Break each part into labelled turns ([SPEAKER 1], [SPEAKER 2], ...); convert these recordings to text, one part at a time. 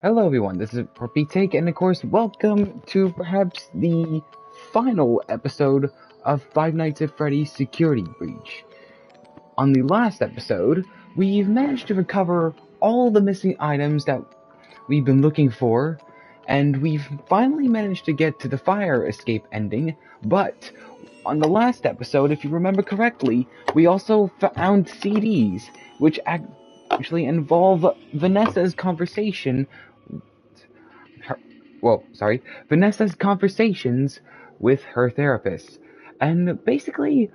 [SPEAKER 1] Hello everyone, this is Repeat Take, and of course, welcome to perhaps the final episode of Five Nights at Freddy's Security Breach. On the last episode, we've managed to recover all the missing items that we've been looking for, and we've finally managed to get to the fire escape ending, but on the last episode, if you remember correctly, we also found CDs, which actually involve Vanessa's conversation Vanessa's conversations with her therapist. And basically,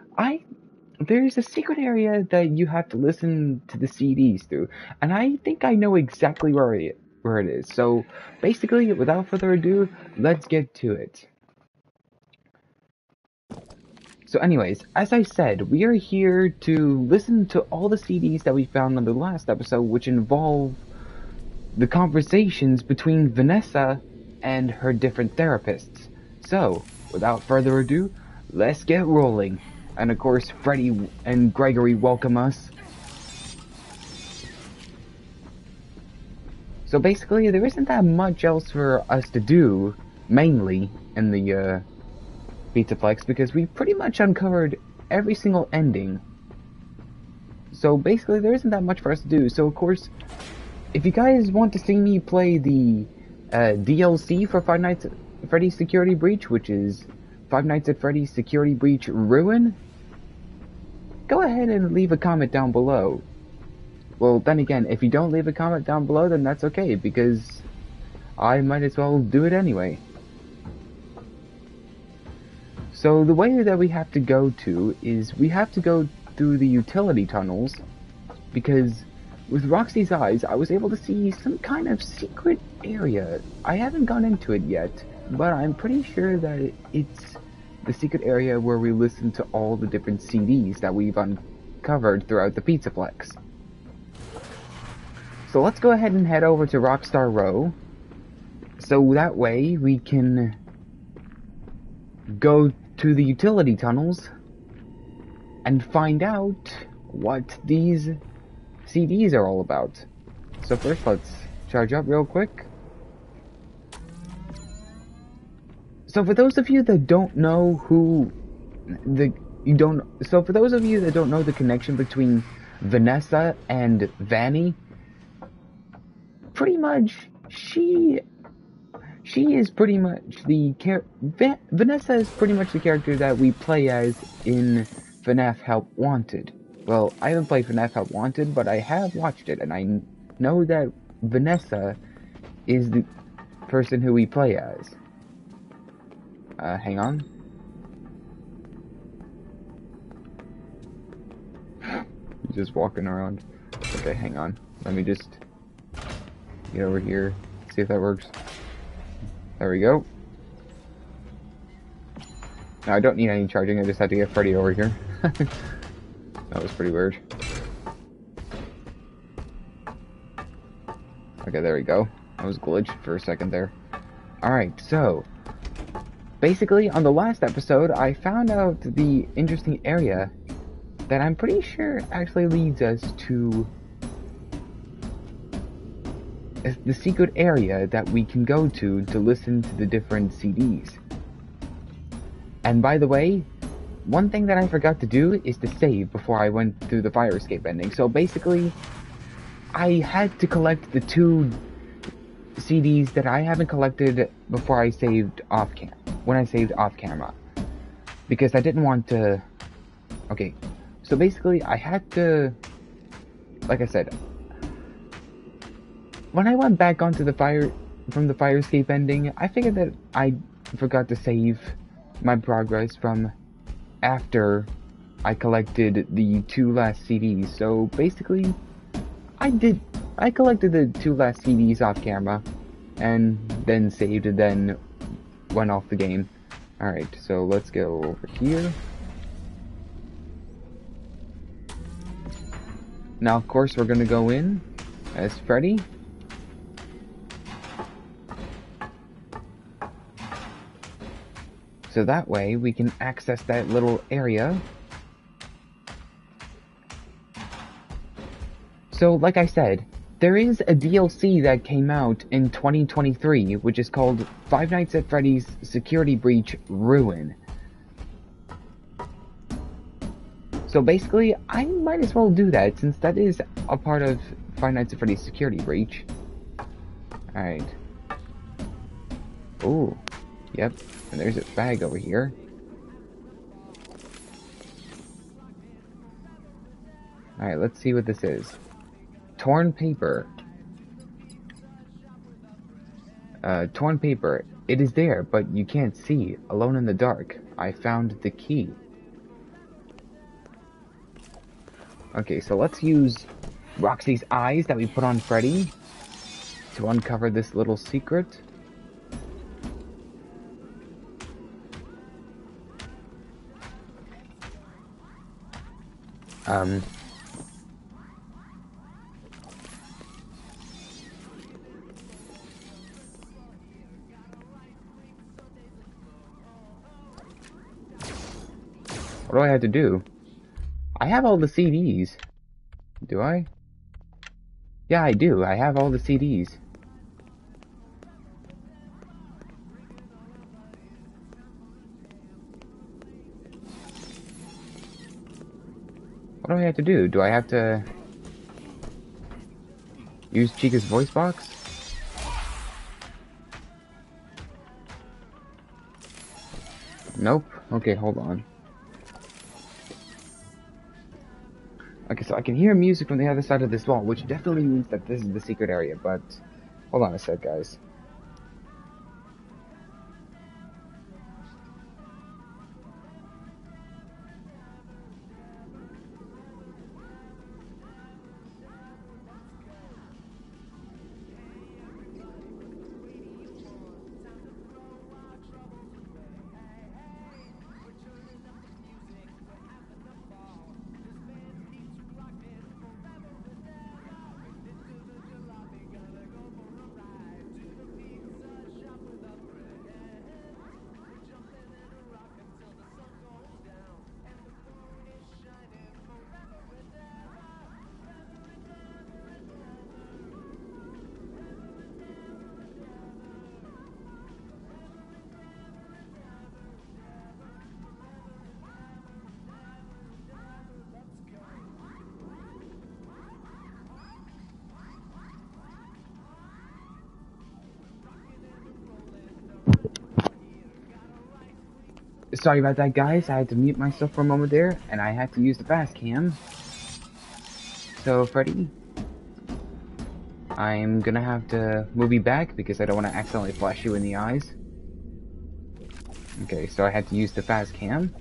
[SPEAKER 1] there's a secret area that you have to listen to the CDs through, and I think I know exactly where it is. So basically, without further ado, let's get to it. So anyways, as I said, we are here to listen to all the CDs that we found on the last episode, which involve the conversations between Vanessa and her different therapists. So, without further ado, let's get rolling. And of course, Freddy and Gregory welcome us. So basically, there isn't that much else for us to do, mainly in the Pizzaplex, because we pretty much uncovered every single ending. So basically, there isn't that much for us to do. So of course, if you guys want to see me play the DLC for Five Nights at Freddy's Security Breach, which is Five Nights at Freddy's Security Breach Ruin, go ahead and leave a comment down below. Well, then again, if you don't leave a comment down below, then that's okay, because I might as well do it anyway. So the way that we have to go to is we have to go through the utility tunnels, because with Roxy's eyes, I was able to see some kind of secret area. I haven't gone into it yet, but I'm pretty sure that it's the secret area where we listen to all the different CDs that we've uncovered throughout the Pizzaplex. So let's go ahead and head over to Rockstar Row, so that way we can go to the utility tunnels and find out what these CDs are all about. So first, let's charge up real quick. So for those of you that don't know for those of you that don't know the connection between Vanessa and Vanny, pretty much she is pretty much Vanessa is pretty much the character that we play as in FNAF Help Wanted. Well, I haven't played FNAF Help Wanted, but I have watched it, and I know that Vanessa is the person who we play as. Hang on. Just walking around. Okay, hang on. Let me just get over here, see if that works. There we go. Now, I don't need any charging, I just had to get Freddy over here. That was pretty weird. Okay, there we go. I was glitched for a second there. Alright, so basically, on the last episode, I found out the interesting area that I'm pretty sure actually leads us to the secret area that we can go to listen to the different CDs. And by the way, one thing that I forgot to do is to save before I went through the fire escape ending. So basically, I had to collect the 2 CDs that I haven't collected before I saved when I saved off camera. Because I didn't want to... Okay, so basically I had to... Like I said, when I went back onto the fire escape ending, I figured that I forgot to save my progress from after I collected the 2 last CDs. So basically, I collected the 2 last CDs off camera, and then saved, and then went off the game. Alright, so let's go over here. Now, of course, we're gonna go in as Freddy. So that way we can access that little area. So like I said, There is a DLC that came out in 2023, which is called Five Nights at Freddy's Security Breach Ruin. So basically, I might as well do that, since that is a part of Five Nights at Freddy's Security Breach. Alright. Ooh. Yep. And there's a bag over here. Alright, let's see what this is. Torn paper. Torn paper. It is there, but you can't see. Alone in the dark. I found the key. Okay, so let's use Roxy's eyes that we put on Freddy to uncover this little secret. What do I have to do? I have all the CDs. Do I? Yeah, I do. I have all the CDs. What do I have to do? Do I have to use Chica's voice box? Nope. Okay, hold on. Okay, so I can hear music from the other side of this wall, which definitely means that this is the secret area, but hold on a sec, guys. Sorry about that, guys. I had to mute myself for a moment there, and I had to use the fast cam. So, Freddy, I'm gonna have to move you back because I don't want to accidentally flash you in the eyes. Okay, so I had to use the fast cam.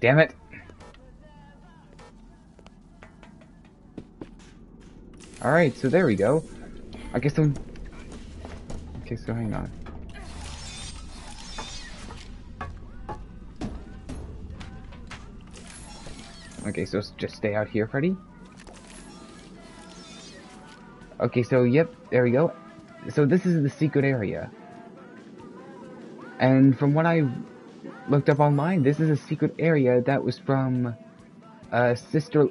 [SPEAKER 1] Damn it! Alright, so there we go. I guess I'm... Okay, so hang on. Okay, so just stay out here, Freddy. Okay, so yep, there we go. So this is the secret area. And from what I looked up online, this is a secret area that was from sister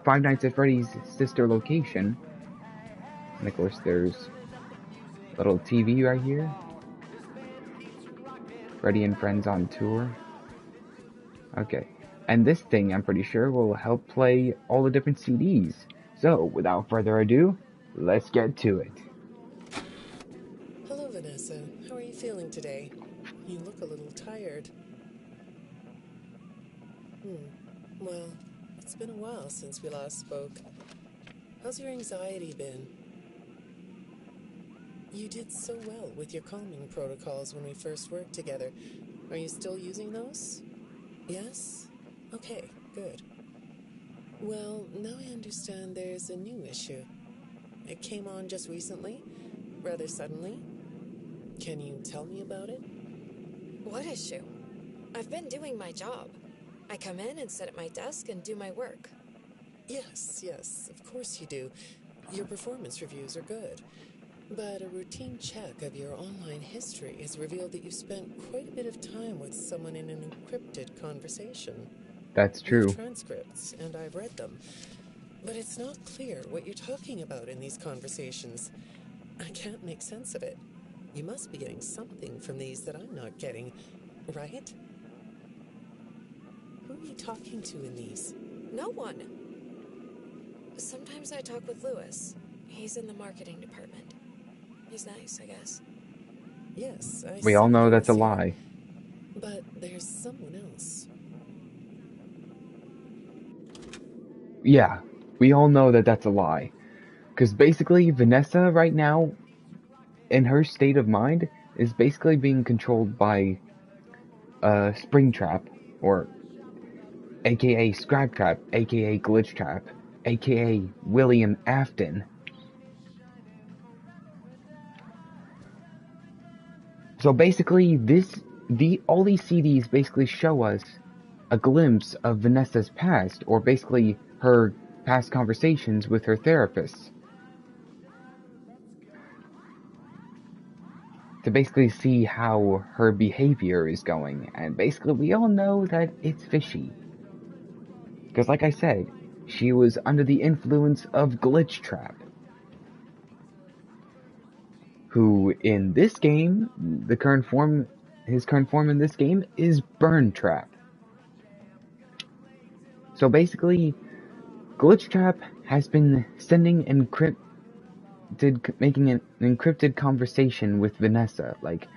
[SPEAKER 1] Five Nights at Freddy's sister location. And of course there's a little TV right here. Freddy and Friends on tour. Okay. And this thing, I'm pretty sure, will help play all the different CDs. So, without further ado, let's get to it.
[SPEAKER 2] Hello, Vanessa. How are you feeling today? You look a little tired. Well, it's been a while since we last spoke. How's your anxiety been? You did so well with your calming protocols when we first worked together. Are you still using those? Yes? Okay, good. Well, now I understand there's a new issue. It came on just recently, rather suddenly. Can you tell me about it?
[SPEAKER 3] What issue? I've been doing my job. I come in and sit at my desk and do my work.
[SPEAKER 2] Yes, of course you do. Your performance reviews are good. But a routine check of your online history has revealed that you spent quite a bit of time with someone in an encrypted conversation.
[SPEAKER 1] That's
[SPEAKER 2] We have
[SPEAKER 1] true.
[SPEAKER 2] transcripts, and I've read them. But it's not clear what you're talking about in these conversations. I can't make sense of it. You must be getting something from these that I'm not getting, right? Who are you talking to in these?
[SPEAKER 3] No one. Sometimes I talk with Lewis. He's in the marketing department. He's nice, I guess.
[SPEAKER 2] Yes, I
[SPEAKER 1] We all
[SPEAKER 2] see
[SPEAKER 1] know
[SPEAKER 2] Lewis
[SPEAKER 1] that's a
[SPEAKER 2] here.
[SPEAKER 1] lie.
[SPEAKER 2] But there's someone else.
[SPEAKER 1] Yeah, we all know that that's a lie. Because basically, Vanessa right now, in her state of mind, is basically being controlled by Springtrap, or aka Scraptrap, aka Glitchtrap, aka William Afton. So basically, all these CDs basically show us a glimpse of Vanessa's past, or basically her past conversations with her therapist. To basically see how her behavior is going, and basically we all know that it's fishy. Because like I said, she was under the influence of Glitchtrap, who in this game, his current form in this game is Burntrap. So basically, Glitchtrap has been making an encrypted conversation with Vanessa, like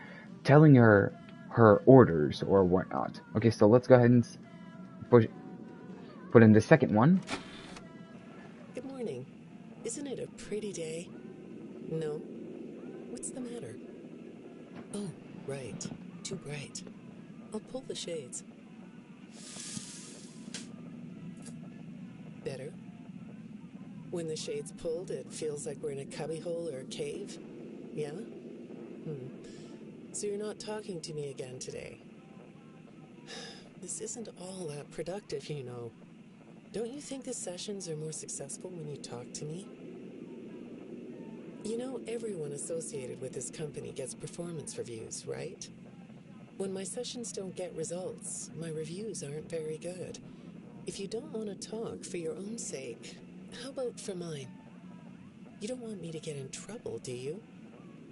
[SPEAKER 1] telling her orders or whatnot. Okay, so let's go ahead and put in the second one.
[SPEAKER 2] Good morning. Isn't it a pretty day? No? What's the matter? Oh, right. Too bright. I'll pull the shades. Better? When the shade's pulled, it feels like we're in a cubbyhole or a cave? Yeah? So you're not talking to me again today? This isn't all that productive, you know. Don't you think the sessions are more successful when you talk to me? You know, everyone associated with this company gets performance reviews, right? When my sessions don't get results, my reviews aren't very good. If you don't want to talk for your own sake, how about for mine? You don't want me to get in trouble, do you?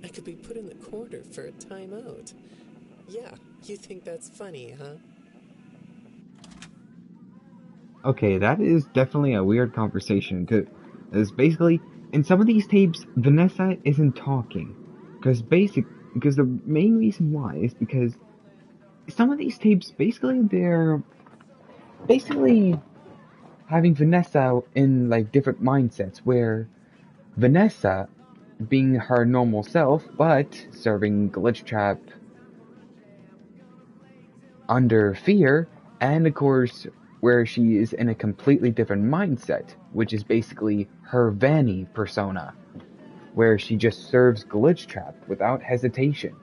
[SPEAKER 2] I could be put in the corner for a timeout. Yeah, you think that's funny, huh?
[SPEAKER 1] Okay, that is definitely a weird conversation, because basically, in some of these tapes, Vanessa isn't talking. Because the main reason why is because some of these tapes, basically, they're basically having Vanessa in, like, different mindsets, where Vanessa being her normal self, but serving Glitchtrap under fear, and of course, where she is in a completely different mindset, which is basically her Vanny persona, where she just serves Glitchtrap without hesitation.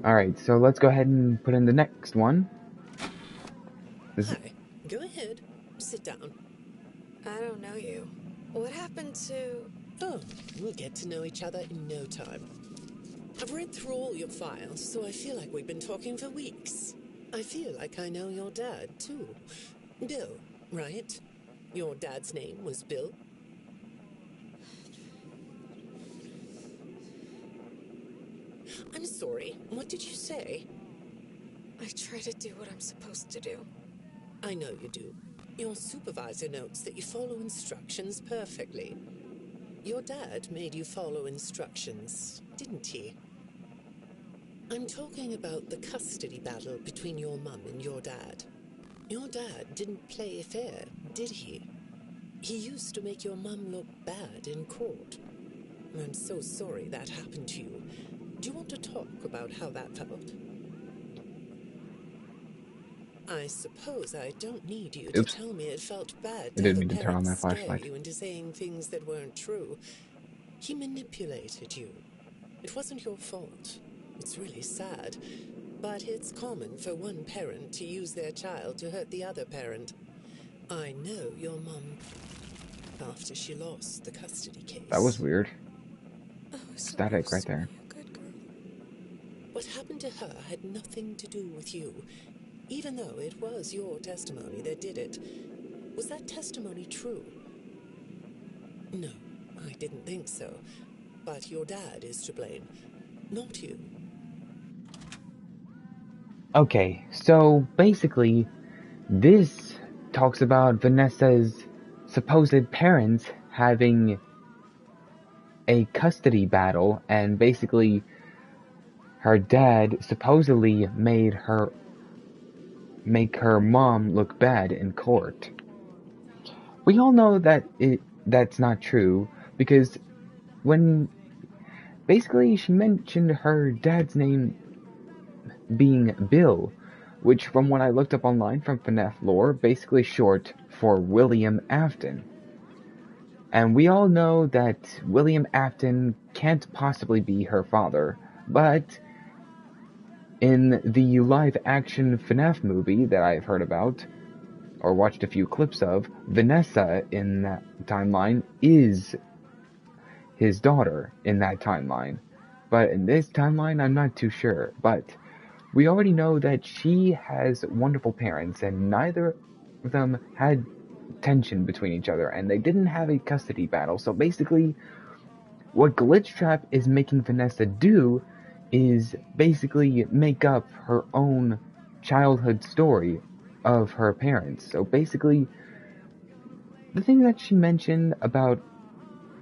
[SPEAKER 1] Alright, so let's go ahead and put in the next one.
[SPEAKER 2] Hi, go ahead. Sit down.
[SPEAKER 3] I don't know you. What happened to...
[SPEAKER 2] Oh, we'll get to know each other in no time. I've read through all your files, so I feel like we've been talking for weeks. I feel like I know your dad, too. Bill, right? Your dad's name was Bill? I'm sorry, what did you say?
[SPEAKER 3] I try to do what I'm supposed to do.
[SPEAKER 2] I know you do. Your supervisor notes that you follow instructions perfectly. Your dad made you follow instructions, didn't he? I'm talking about the custody battle between your mum and your dad. Your dad didn't play fair, did he? He used to make your mum look bad in court. I'm so sorry that happened to you. Do you want to talk about how that felt? I suppose I don't need you to
[SPEAKER 1] Oops,
[SPEAKER 2] tell me it felt bad
[SPEAKER 1] I
[SPEAKER 2] to
[SPEAKER 1] didn't
[SPEAKER 2] have a
[SPEAKER 1] mean to turn on
[SPEAKER 2] parent
[SPEAKER 1] that
[SPEAKER 2] scare
[SPEAKER 1] flashlight.
[SPEAKER 2] you into saying things that weren't true. He manipulated you. It wasn't your fault. It's really sad. But it's common for one parent to use their child to hurt the other parent. I know your mum after she lost the custody case.
[SPEAKER 1] That was weird.
[SPEAKER 3] I was
[SPEAKER 1] Static right
[SPEAKER 3] supposed to
[SPEAKER 1] there.
[SPEAKER 3] be a good girl.
[SPEAKER 2] What happened to her had nothing to do with you, even though it was your testimony that did it. Was that testimony true? No, I didn't think so. But your dad is to blame, not you.
[SPEAKER 1] Okay, so basically, this talks about Vanessa's supposed parents having a custody battle, and basically her dad supposedly make her mom look bad in court. We all know that that's not true, because when basically she mentioned her dad's name being Bill, which from what I looked up online from FNAF lore, basically short for William Afton. And we all know that William Afton can't possibly be her father, but in the live-action FNAF movie that I've heard about, or watched a few clips of, Vanessa in that timeline is his daughter in that timeline. But in this timeline, I'm not too sure. But we already know that she has wonderful parents, and neither of them had tension between each other, and they didn't have a custody battle. So basically, what Glitchtrap is making Vanessa do is basically make up her own childhood story of her parents. So basically, the thing that she mentioned about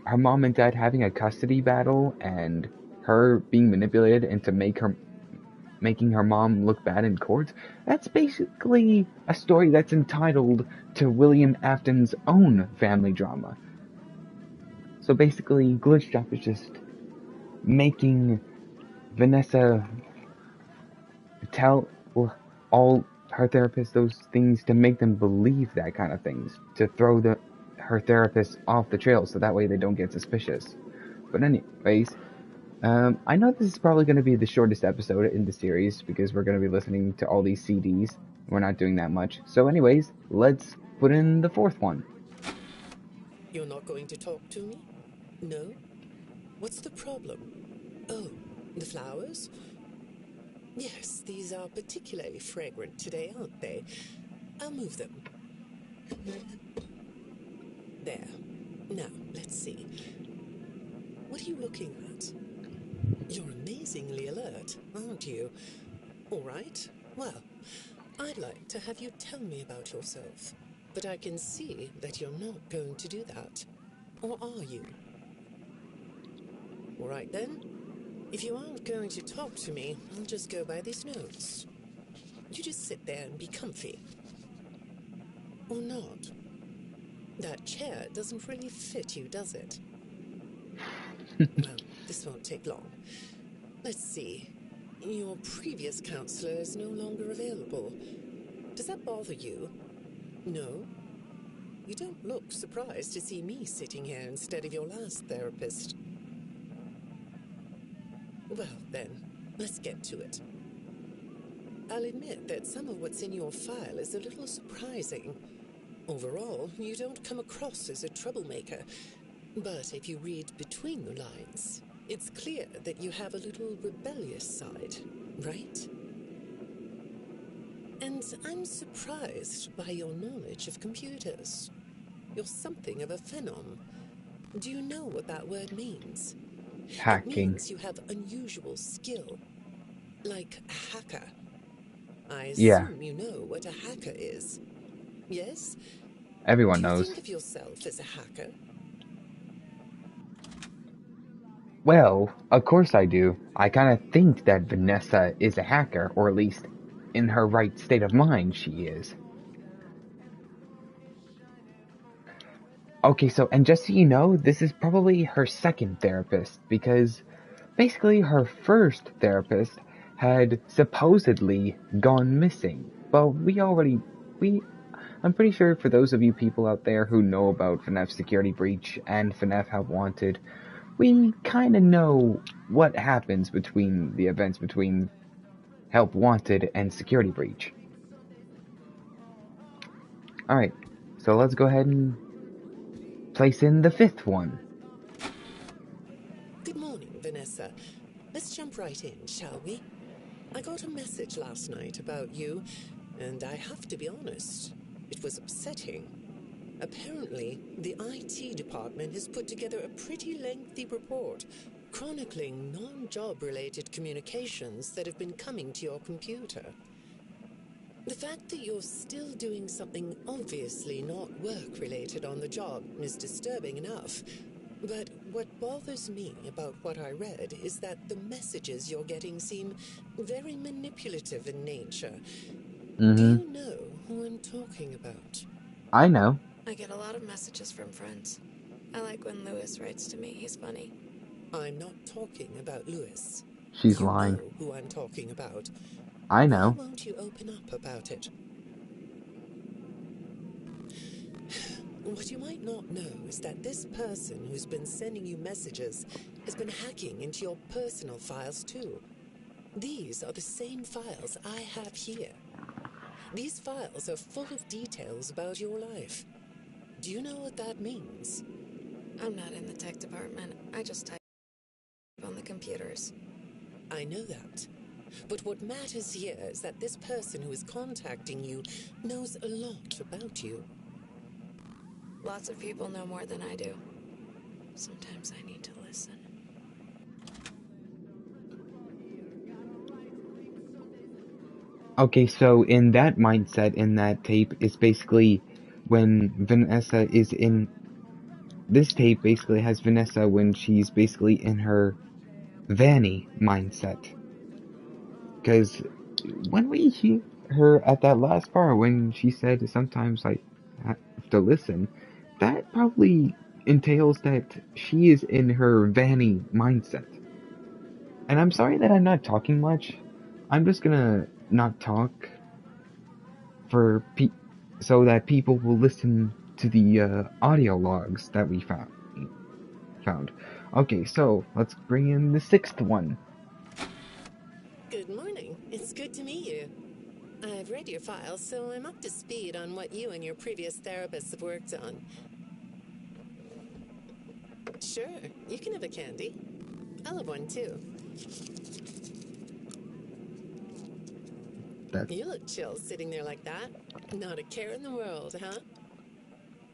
[SPEAKER 1] her mom and dad having a custody battle and her being manipulated into making her mom look bad in court, that's basically a story that's entitled to William Afton's own family drama. So basically, Glitchtrap is just making Vanessa tell all her therapists those things to make them believe that kind of things, to throw her therapist off the trail so that way they don't get suspicious. But anyways, I know this is probably going to be the shortest episode in the series because we're going to be listening to all these CDs. We're not doing that much. So anyways, let's put in the fourth one.
[SPEAKER 2] You're not going to talk to me? No? What's the problem? Oh, the flowers? Yes, these are particularly fragrant today, aren't they? I'll move them. There. Now, let's see. What are you looking at? You're amazingly alert, aren't you? All right. Well, I'd like to have you tell me about yourself. But I can see that you're not going to do that. Or are you? All right then. If you aren't going to talk to me, I'll just go by these notes. You just sit there and be comfy. Or not. That chair doesn't really fit you, does it? Well, this won't take long. Let's see. Your previous counselor is no longer available. Does that bother you? No? You don't look surprised to see me sitting here instead of your last therapist. Well, then, let's get to it. I'll admit that some of what's in your file is a little surprising. Overall, you don't come across as a troublemaker. But if you read between the lines, it's clear that you have a little rebellious side, right? And I'm surprised by your knowledge of computers. You're something of a phenom. Do you know what that word means?
[SPEAKER 1] Hacking.
[SPEAKER 2] It means you have unusual skill. Like a hacker. I assume you know what a hacker is. Yes?
[SPEAKER 1] Everyone
[SPEAKER 2] Do you
[SPEAKER 1] knows.
[SPEAKER 2] think of yourself as a hacker?
[SPEAKER 1] Well, of course I do. I kind of think that Vanessa is a hacker, or at least in her right state of mind she is. Okay, so, and just so you know, this is probably her second therapist, because basically her first therapist had supposedly gone missing. But I'm pretty sure for those of you people out there who know about FNAF Security Breach and FNAF Help Wanted, we kind of know what happens between the events between Help Wanted and Security Breach. Alright, so let's go ahead and place in the fifth one.
[SPEAKER 2] Good morning, Vanessa. Let's jump right in, shall we? I got a message last night about you, and I have to be honest, it was upsetting. Apparently, the IT department has put together a pretty lengthy report chronicling non-job-related communications that have been coming to your computer. The fact that you're still doing something obviously not work-related on the job is disturbing enough. But what bothers me about what I read is that the messages you're getting seem very manipulative in nature. Do you know who I'm talking about?
[SPEAKER 1] I know.
[SPEAKER 3] I get a lot of messages from friends. I like when Lewis writes to me. He's funny.
[SPEAKER 2] I'm not talking about Lewis.
[SPEAKER 1] She's
[SPEAKER 2] You
[SPEAKER 1] lying.
[SPEAKER 2] know who I'm talking about.
[SPEAKER 1] I
[SPEAKER 2] Why
[SPEAKER 1] know.
[SPEAKER 2] won't you open up about it? What you might not know is that this person who's been sending you messages has been hacking into your personal files too. These are the same files I have here. These files are full of details about your life. Do you know what that means?
[SPEAKER 3] I'm not in the tech department. I just type on the computers.
[SPEAKER 2] I know that. But what matters here is that this person who is contacting you knows a lot about you.
[SPEAKER 3] Lots of people know more than I do. Sometimes I need to listen.
[SPEAKER 1] Okay, so in that mindset, in that tape, it's basically when Vanessa is in... This tape basically has Vanessa when she's basically in her Vanny mindset. Because when we hear her at that last part, when she said sometimes I have to listen, that probably entails that she is in her Vanny mindset. And I'm sorry that I'm not talking much. I'm just gonna not talk for so that people will listen to the audio logs that we found. Okay, so let's bring in the 6th one.
[SPEAKER 2] Good morning. It's good to meet you. I've read your file, so I'm up to speed on what you and your previous therapists have worked on. Sure, you can have a candy. I'll have one too. You look chill sitting there like that. Not a care in the world, huh?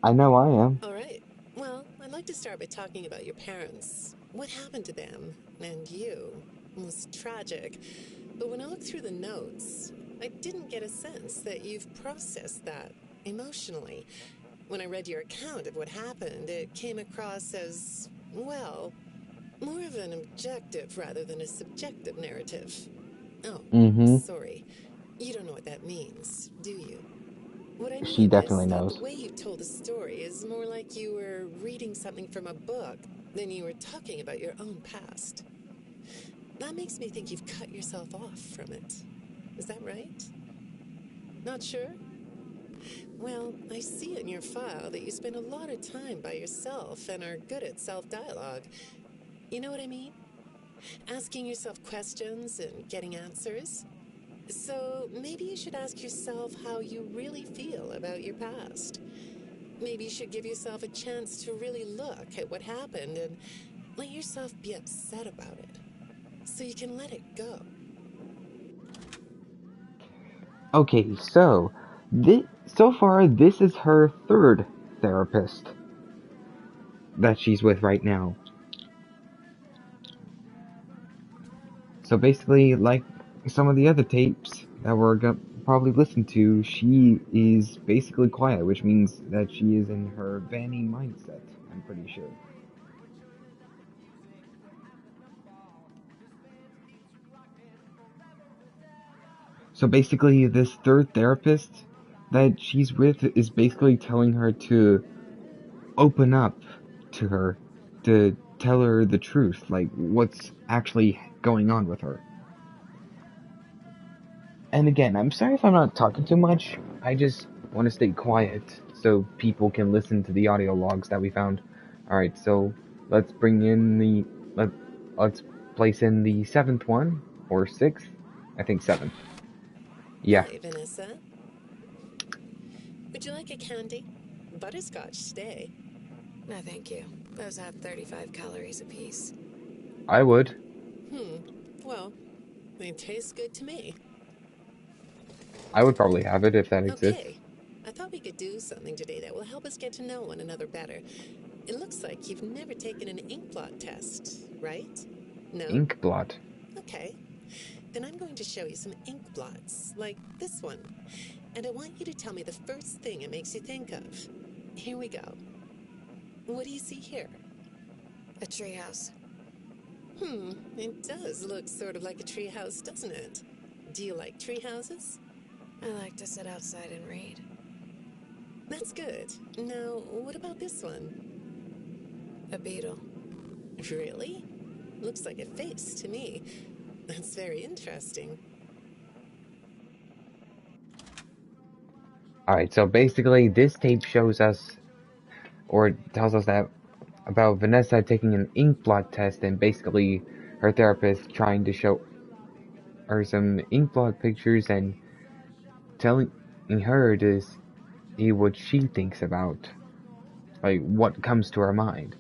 [SPEAKER 1] I know I am.
[SPEAKER 2] All right. Well, I'd like to start by talking about your parents. What happened to them and you was tragic. But when I looked through the notes, I didn't get a sense that you've processed that emotionally. When I read your account of what happened, it came across as, well, more of an objective rather than a subjective narrative. Oh, sorry. You don't know what that means, do you? What I
[SPEAKER 1] She
[SPEAKER 2] mean is
[SPEAKER 1] definitely
[SPEAKER 2] that the
[SPEAKER 1] knows.
[SPEAKER 2] way you told the story is more like you were reading something from a book than you were talking about your own past. That makes me think you've cut yourself off from it. Is that right? Not sure? Well, I see in your file that you spend a lot of time by yourself and are good at self-dialogue. You know what I mean? Asking yourself questions and getting answers. So maybe you should ask yourself how you really feel about your past. Maybe you should give yourself a chance to really look at what happened and let yourself be upset about it, so you can let it go.
[SPEAKER 1] Okay, so so far this is her 3rd therapist that she's with right now. So basically, like some of the other tapes that we're gonna probably listen to, she is basically quiet, which means that she is in her Vanny mindset, I'm pretty sure. So basically, this 3rd therapist that she's with is basically telling her to open up to her, to tell her the truth, like what's actually going on with her. And again, I'm sorry if I'm not talking too much. I just want to stay quiet so people can listen to the audio logs that we found. Alright, so let's bring in let's place in the 7th one, or 6th? I think 7th. Yeah.
[SPEAKER 2] Hi, Vanessa. Would you like a candy? Butterscotch today.
[SPEAKER 3] No, thank you. Those have 35 calories apiece.
[SPEAKER 1] I would.
[SPEAKER 2] Well, It tastes good to me.
[SPEAKER 1] I would probably have it if that exists.
[SPEAKER 2] Okay. I thought we could do something today that will help us get to know one another better. It looks like you've never taken an ink blot test, right? No?
[SPEAKER 1] Ink blot.
[SPEAKER 2] Okay. Then I'm going to show you some ink blots, like this one. And I want you to tell me the first thing it makes you think of. Here we go. What do you see here?
[SPEAKER 3] A treehouse.
[SPEAKER 2] It does look sort of like a treehouse, doesn't it? Do you like treehouses?
[SPEAKER 3] I like to sit outside and read.
[SPEAKER 2] That's good. Now, what about this one?
[SPEAKER 3] A beetle.
[SPEAKER 2] Really? Looks like a face to me. That's very interesting.
[SPEAKER 1] Alright, so basically this tape shows us, or tells us that, about Vanessa taking an ink blot test and basically her therapist trying to show her some ink blot pictures and telling her to see what she thinks about, like, what comes to her mind.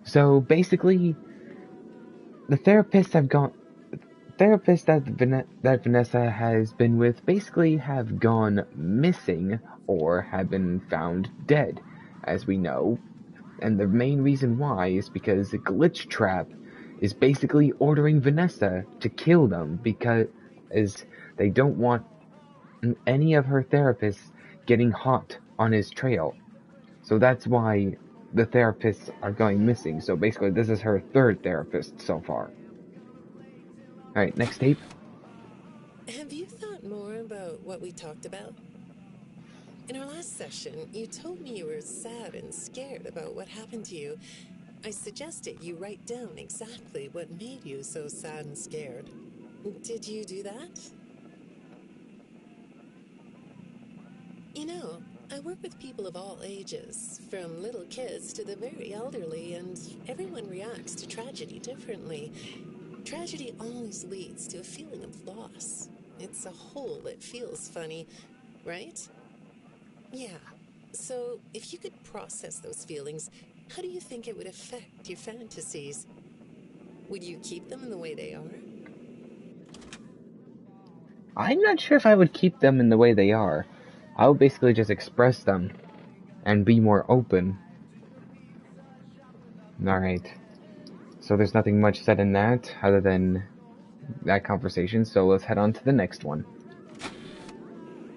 [SPEAKER 1] So basically, the therapists that Vanessa has been with basically have gone missing or have been found dead, as we know. And the main reason why is because Glitchtrap is basically ordering Vanessa to kill them because they don't want any of her therapists getting hot on his trail. So that's why the therapists are going missing. So basically this is her third therapist so far. Alright, next tape.
[SPEAKER 2] Have you thought more about what we talked about? In our last session, you told me you were sad and scared about what happened to you. I suggested you write down exactly what made you so sad and scared. Did you do that? You know, I work with people of all ages, from little kids to the very elderly, and everyone reacts to tragedy differently. Tragedy always leads to a feeling of loss. It's a hole that feels funny, right? Yeah. So, if you could process those feelings, how do you think it would affect your fantasies? Would you keep them in the way they are?
[SPEAKER 1] I'm not sure if I would keep them in the way they are. I would basically just express them and be more open. Alright. So there's nothing much said in that other than that conversation, so let's head on to the next one.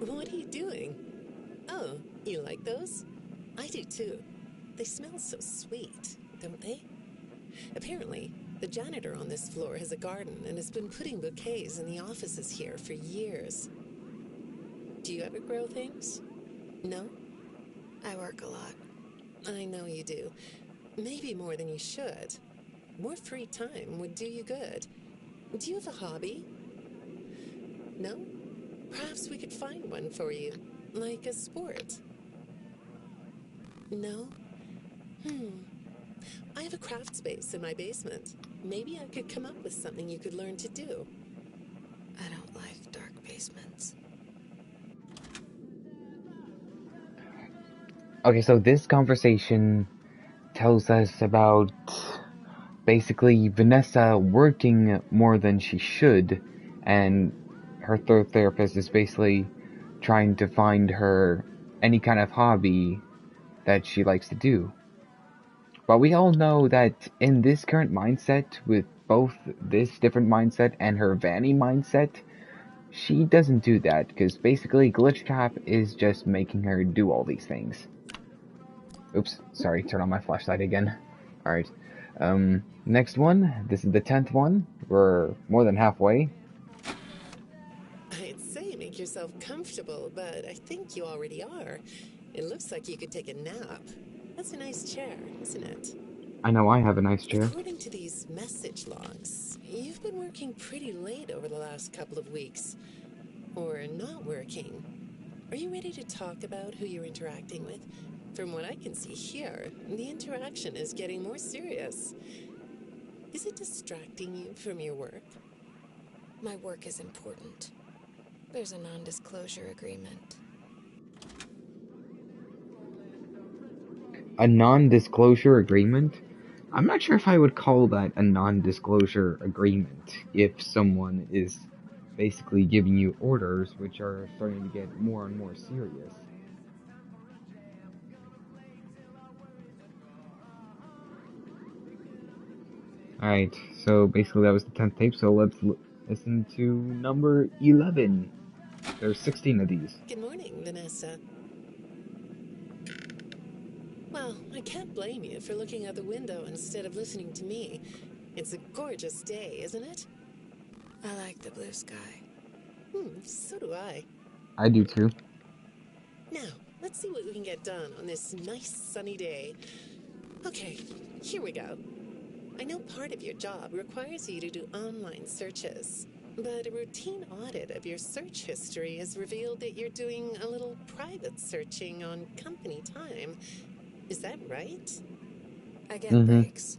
[SPEAKER 2] What are you doing? Oh, you like those? I do too. They smell so sweet, don't they? Apparently, the janitor on this floor has a garden and has been putting bouquets in the offices here for years. Do you ever grow things? No?
[SPEAKER 3] I work a lot.
[SPEAKER 2] I know you do. Maybe more than you should. More free time would do you good. Do you have a hobby? No? Perhaps we could find one for you, like a sport. No? I have a craft space in my basement. Maybe I could come up with something you could learn to do.
[SPEAKER 3] I don't like dark basements.
[SPEAKER 1] Okay, so this conversation tells us about basically Vanessa working more than she should, and her third therapist is basically trying to find her any kind of hobby that she likes to do. But we all know that in this current mindset, with both this different mindset and her Vanny mindset, she doesn't do that, because basically Glitchtrap is just making her do all these things. Oops, sorry, turn on my flashlight again. Alright, next one. This is the 10th one. We're more than halfway.
[SPEAKER 2] I'd say make yourself comfortable, but I think you already are. It looks like you could take a nap. That's a nice chair, isn't it?
[SPEAKER 1] I know I have a nice chair.
[SPEAKER 2] According to these message logs, you've been working pretty late over the last couple of weeks. Or not working. Are you ready to talk about who you're interacting with? From what I can see here, the interaction is getting more serious. Is it distracting you from your work?
[SPEAKER 3] My work is important. There's a non-disclosure agreement.
[SPEAKER 1] A non-disclosure agreement? I'm not sure if I would call that a non-disclosure agreement if someone is basically giving you orders which are starting to get more and more serious. Alright, so basically that was the 10th tape, so let's listen to number 11. There's 16 of these.
[SPEAKER 2] Good morning, Vanessa. Well, I can't blame you for looking out the window instead of listening to me. It's a gorgeous day, isn't it?
[SPEAKER 3] I like the blue sky.
[SPEAKER 2] So do I.
[SPEAKER 1] I do too.
[SPEAKER 2] Now, let's see what we can get done on this nice sunny day. Okay, here we go. I know part of your job requires you to do online searches, but a routine audit of your search history has revealed that you're doing a little private searching on company time. Is that right?
[SPEAKER 3] I get breaks.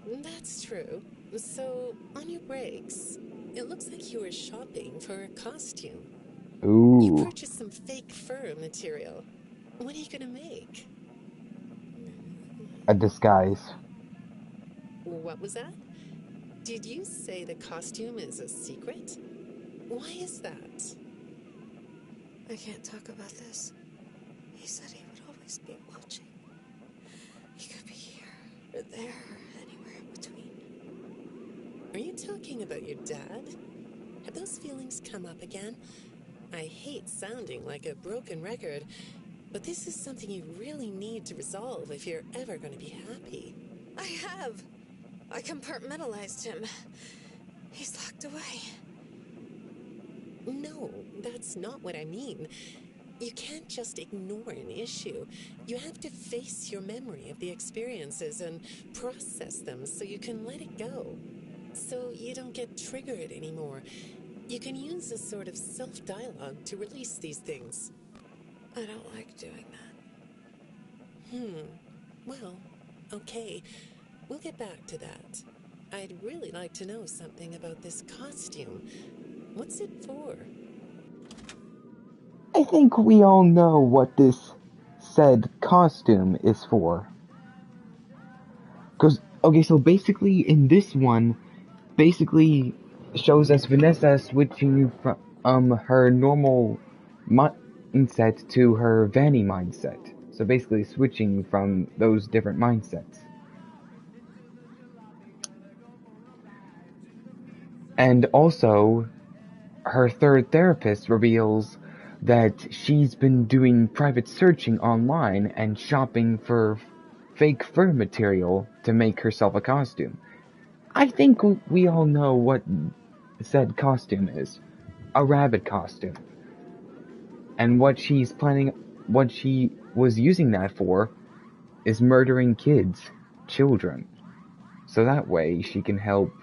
[SPEAKER 2] That's true. So, on your breaks, it looks like you were shopping for a costume.
[SPEAKER 1] Ooh.
[SPEAKER 2] You purchased some fake fur material. What are you gonna make?
[SPEAKER 1] A disguise.
[SPEAKER 2] What was that? Did you say the costume is a secret? Why is that?
[SPEAKER 3] I can't talk about this. He said he would always be watching. He could be here, or there, or anywhere in between.
[SPEAKER 2] Are you talking about your dad? Have those feelings come up again? I hate sounding like a broken record, but this is something you really need to resolve if you're ever going to be happy.
[SPEAKER 3] I have. I compartmentalized him. He's locked away.
[SPEAKER 2] No, that's not what I mean. You can't just ignore an issue. You have to face your memory of the experiences and process them so you can let it go. So you don't get triggered anymore. You can use a sort of self-dialogue to release these things.
[SPEAKER 3] I don't like doing that.
[SPEAKER 2] Well, okay. We'll get back to that. I'd really like to know something about this costume. What's it for?
[SPEAKER 1] I think we all know what this said costume is for. Okay, so basically in this one, basically shows us Vanessa switching from her normal mindset to her Vanny mindset. So basically switching from those different mindsets. And also, her third therapist reveals that she's been doing private searching online and shopping for fake fur material to make herself a costume. I think we all know what said costume is. A rabbit costume. And what she was using that for is murdering kids, children. So that way she can help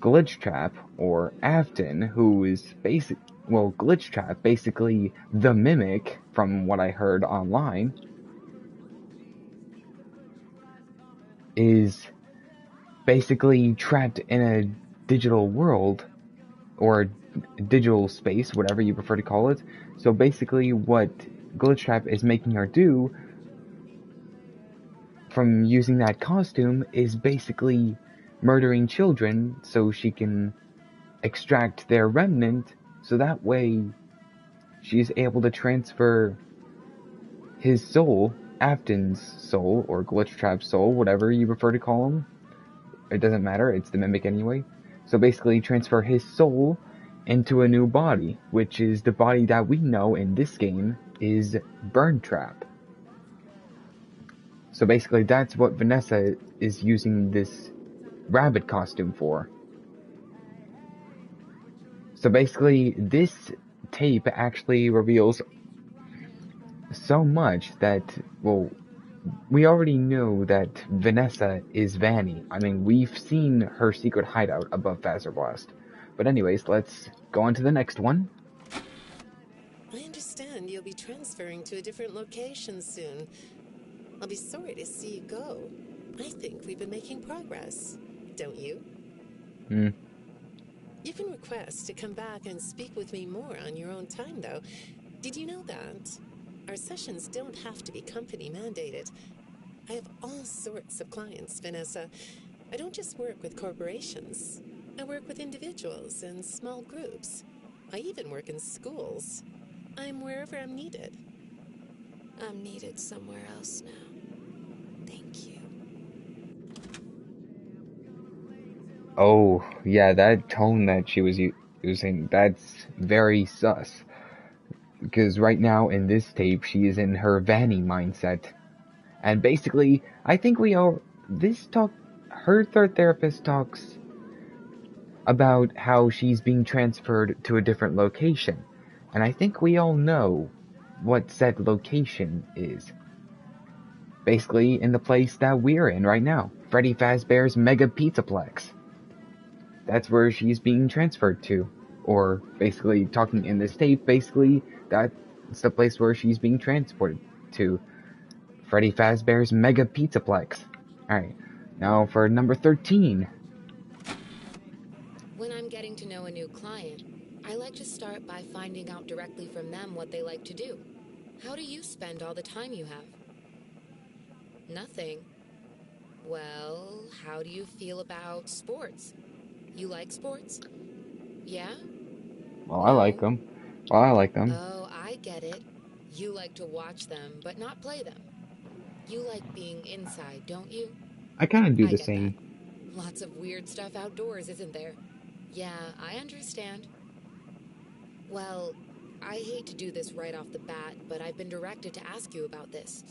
[SPEAKER 1] Glitchtrap, or Afton, who is Glitchtrap, basically the Mimic, from what I heard online, is basically trapped in a digital world, or digital space, whatever you prefer to call it. So basically what Glitchtrap is making her do from using that costume is basically murdering children so she can extract their remnant, so that way she's able to transfer his soul, Afton's soul, or Glitchtrap's soul, whatever you prefer to call him. It doesn't matter, it's the Mimic anyway. So basically transfer his soul into a new body, which is the body that we know in this game is Burntrap. So basically that's what Vanessa is using this rabbit costume for. So basically, this tape actually reveals so much that, well, we already know that Vanessa is Vanny. I mean, we've seen her secret hideout above Fazerblast. But anyways, let's go on to the next one.
[SPEAKER 2] I understand you'll be transferring to a different location soon. I'll be sorry to see you go. I think we've been making progress, don't you? You can request to come back and speak with me more on your own time, though. Did you know that? Our sessions don't have to be company mandated. I have all sorts of clients, Vanessa. I don't just work with corporations. I work with individuals and small groups. I even work in schools. I'm wherever I'm needed.
[SPEAKER 3] I'm needed somewhere else now. Thank you.
[SPEAKER 1] Oh, yeah, that tone that she was using, that's very sus. Because right now in this tape, she is in her Vanny mindset. And basically, I think her third therapist talks about how she's being transferred to a different location. And I think we all know what said location is. Basically, in the place that we're in right now, Freddy Fazbear's Mega Pizzaplex. That's where she's being transferred to. Or, basically, talking in this tape, basically, that's the place where she's being transported to. Freddy Fazbear's Mega Pizzaplex. Alright, now for number 13.
[SPEAKER 4] When I'm getting to know a new client, I like to start by finding out directly from them what they like to do. How do you spend all the time you have? Nothing. Well, how do you feel about sports? You like sports? Yeah?
[SPEAKER 1] Well, I like
[SPEAKER 4] No?
[SPEAKER 1] them. Well, I like them.
[SPEAKER 4] Oh, I get it. You like to watch them, but not play them. You like being inside, don't you?
[SPEAKER 1] I kind of do
[SPEAKER 4] I
[SPEAKER 1] the
[SPEAKER 4] get that.
[SPEAKER 1] same.
[SPEAKER 4] Lots of weird stuff outdoors, isn't there? Yeah, I understand. Well, I hate to do this right off the bat, but I've been directed to ask you about this.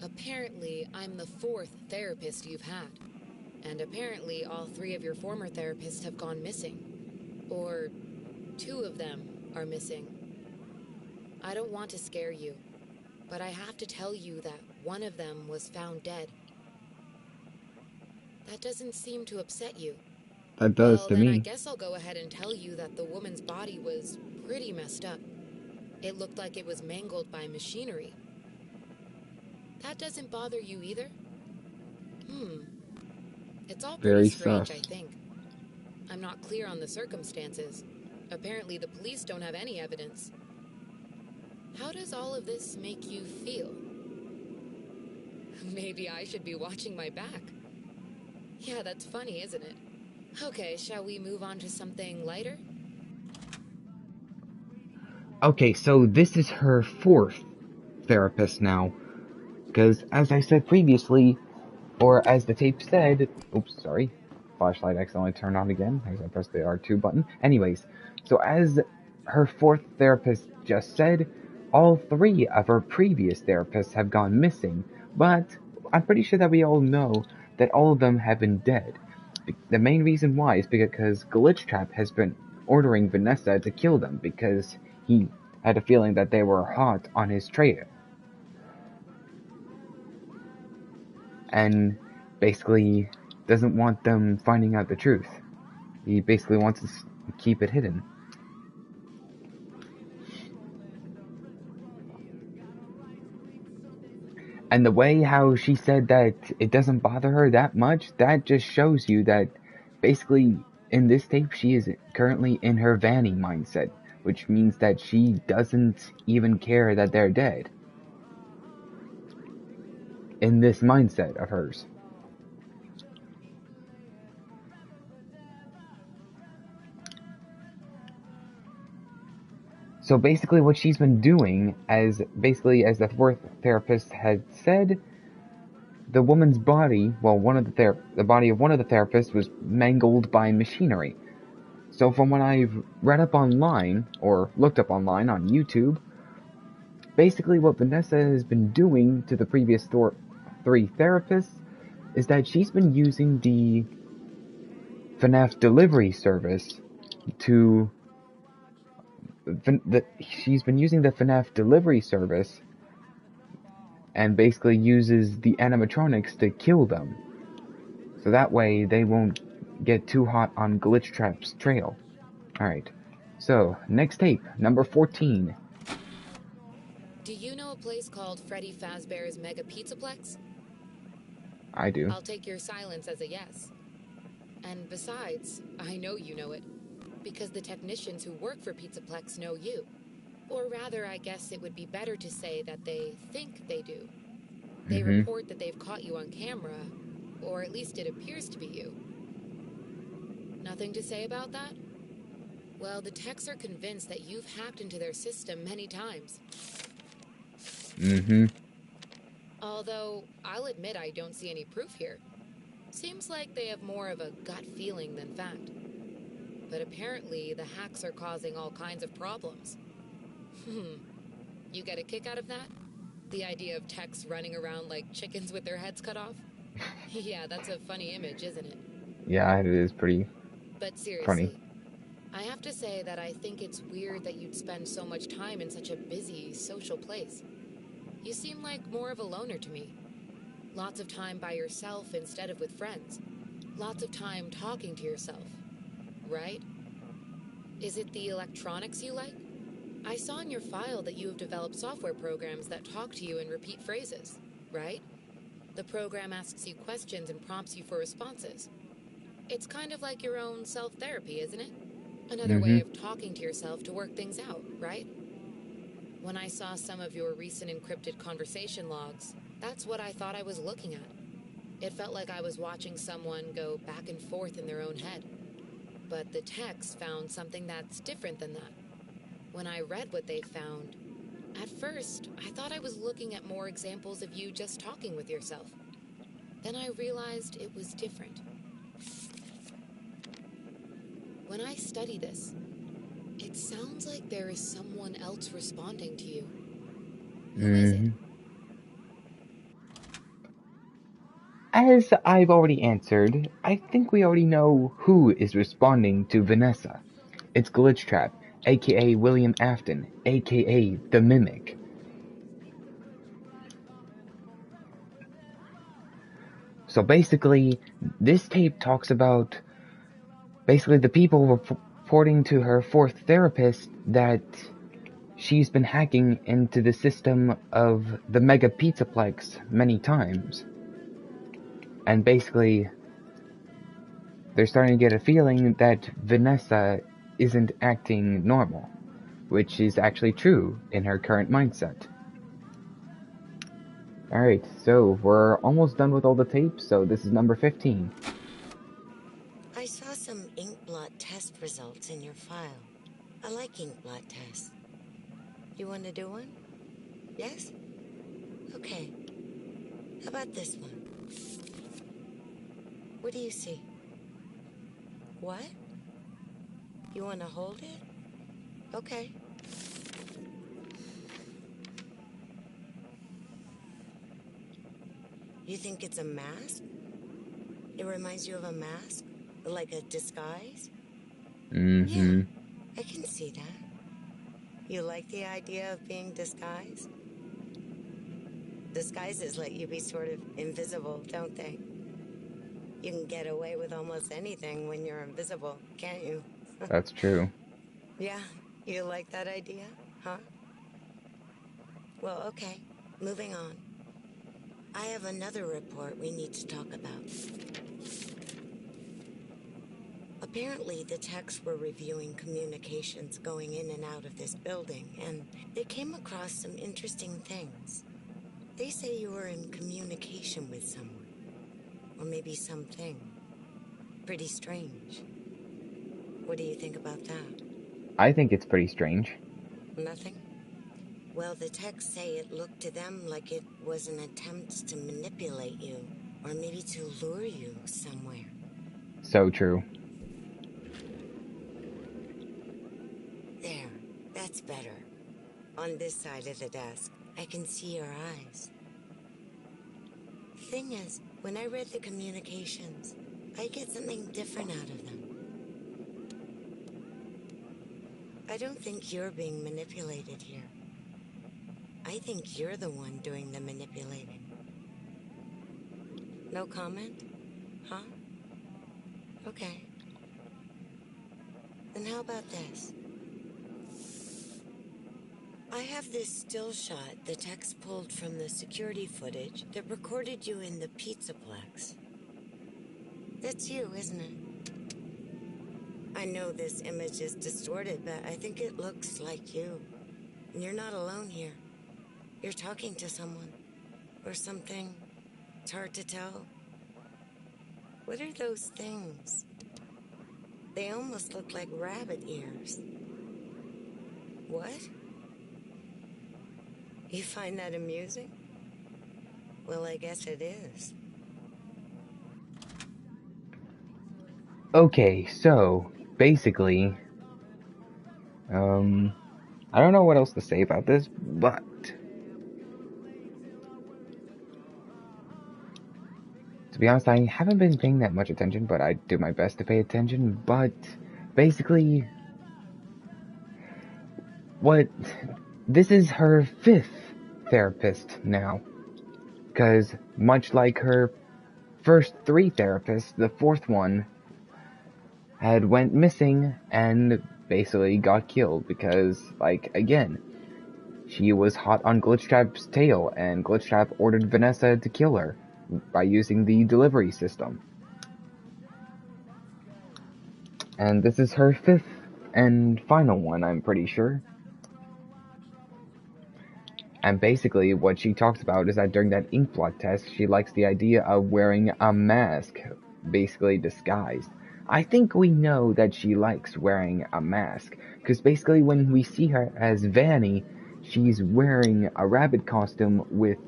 [SPEAKER 4] Apparently, I'm the 4th therapist you've had. And apparently, all 3 of your former therapists have gone missing. Or 2 of them are missing. I don't want to scare you, but I have to tell you that one of them was found dead. That doesn't seem to upset you.
[SPEAKER 1] That does
[SPEAKER 4] Well,
[SPEAKER 1] to
[SPEAKER 4] then I
[SPEAKER 1] me.
[SPEAKER 4] guess I'll go ahead and tell you that the woman's body was pretty messed up. It looked like it was mangled by machinery. That doesn't bother you either? It's all pretty
[SPEAKER 1] Very
[SPEAKER 4] strange,
[SPEAKER 1] sus.
[SPEAKER 4] I think. I'm not clear on the circumstances. Apparently the police don't have any evidence. How does all of this make you feel? Maybe I should be watching my back. Yeah, that's funny, isn't it? Okay, shall we move on to something lighter?
[SPEAKER 1] Okay, so this is her 4th therapist now. Because, as I said previously, or as the tape said, oops, sorry, flashlight accidentally turned on again, as I pressed the R2 button. Anyways, so as her 4th therapist just said, all 3 of her previous therapists have gone missing, but I'm pretty sure that we all know that all of them have been dead. The main reason why is because Glitchtrap has been ordering Vanessa to kill them because he had a feeling that they were hot on his trail. And basically doesn't want them finding out the truth. He basically wants to keep it hidden. And the way how she said that it doesn't bother her that much, that just shows you that basically in this tape she is currently in her Vanny mindset, which means that she doesn't even care that they're dead. In this mindset of hers. So basically what she's been doing, as the 4th therapist had said, the woman's body, well, the body of one of the therapists was mangled by machinery. So from what I've read up online, or looked up online on YouTube, basically what Vanessa has been doing to the previous 3 therapists is that she's been using the FNAF delivery service to she's been using the FNAF delivery service and basically uses the animatronics to kill them. So that way they won't get too hot on Glitchtrap's trail. Alright, so next tape, number 14.
[SPEAKER 4] Do you know a place called Freddy Fazbear's Mega Pizzaplex?
[SPEAKER 1] I do.
[SPEAKER 4] I'll take your silence as a yes. And besides, I know you know it, because the technicians who work for Pizzaplex know you. Or rather, I guess it would be better to say that they think they do. They report that they've caught you on camera, or at least it appears to be you. Nothing to say about that? Well, the techs are convinced that you've hacked into their system many times. Although, I'll admit I don't see any proof here. Seems like they have more of a gut feeling than fact. But apparently, the hacks are causing all kinds of problems. You get a kick out of that? The idea of techs running around like chickens with their heads cut off? Yeah, that's a funny image, isn't it?
[SPEAKER 1] Yeah, it is pretty
[SPEAKER 4] But
[SPEAKER 1] funny.
[SPEAKER 4] seriously, I have to say that I think it's weird that you'd spend so much time in such a busy, social place. You seem like more of a loner to me. Lots of time by yourself instead of with friends. Lots of time talking to yourself. Right? Is it the electronics you like? I saw in your file that you have developed software programs that talk to you in repeat phrases, right? The program asks you questions and prompts you for responses. It's kind of like your own self-therapy, isn't it? Another way of talking to yourself to work things out, right? When I saw some of your recent encrypted conversation logs, that's what I thought I was looking at. It felt like I was watching someone go back and forth in their own head. But the techs found something that's different than that. When I read what they found, at first, I thought I was looking at more examples of you just talking with yourself. Then I realized it was different. When I study this, it sounds like there is someone else responding to you. Who is it?
[SPEAKER 1] As I've already answered, I think we already know who is responding to Vanessa. It's Glitchtrap, aka William Afton, aka the Mimic. So basically, this tape talks about basically the people reporting to her fourth therapist that she's been hacking into the system of the Mega Pizzaplex many times. And basically, they're starting to get a feeling that Vanessa isn't acting normal, which is actually true in her current mindset. Alright, so we're almost done with all the tapes, so this is number 15.
[SPEAKER 5] I saw some ink blot test results in your file. I like ink blot tests. You want to do one? Yes? Okay. How about this one? What do you see? What? You want to hold it? Okay. You think it's a mask? It reminds you of a mask? Like a disguise? Yeah, I can see that. You like the idea of being disguised? Disguises let you be sort of invisible, don't they? You can get away with almost anything when you're invisible, can't you?
[SPEAKER 1] That's true.
[SPEAKER 5] Yeah, you like that idea, huh? Well, okay, moving on. I have another report we need to talk about. Apparently, the techs were reviewing communications going in and out of this building, and they came across some interesting things. They say you were in communication with someone, or maybe something. Pretty strange. What do you think about that?
[SPEAKER 1] I think it's pretty strange.
[SPEAKER 5] Nothing? Well, the techs say it looked to them like it was an attempt to manipulate you, or maybe to lure you somewhere.
[SPEAKER 1] So true.
[SPEAKER 5] There, that's better. On this side of the desk, I can see your eyes. Thing is, when I read the communications, I get something different out of them. I don't think you're being manipulated here. I think you're the one doing the manipulating. No comment? Huh? Okay. Then how about this? I have this still shot the techs pulled from the security footage that recorded you in the Pizzaplex. That's you, isn't it? I know this image is distorted, but I think it looks like you. And you're not alone here. You're talking to someone. or something? It's hard to tell. What are those things? They almost look like rabbit ears. What? You find that amusing? Well, I guess it is.
[SPEAKER 1] Okay, so basically, I don't know what else to say about this, but to be honest, I haven't been paying that much attention, but I do my best to pay attention. But basically, this is her 5th therapist now, because much like her first 3 therapists, the 4th one had went missing and basically got killed because, like, again, she was hot on Glitchtrap's tail, and Glitchtrap ordered Vanessa to kill her by using the delivery system. And this is her 5th and final one, I'm pretty sure. And basically, what she talks about is that during that inkblot test, she likes the idea of wearing a mask, basically disguised. I think we know that she likes wearing a mask, because basically when we see her as Vanny, she's wearing a rabbit costume with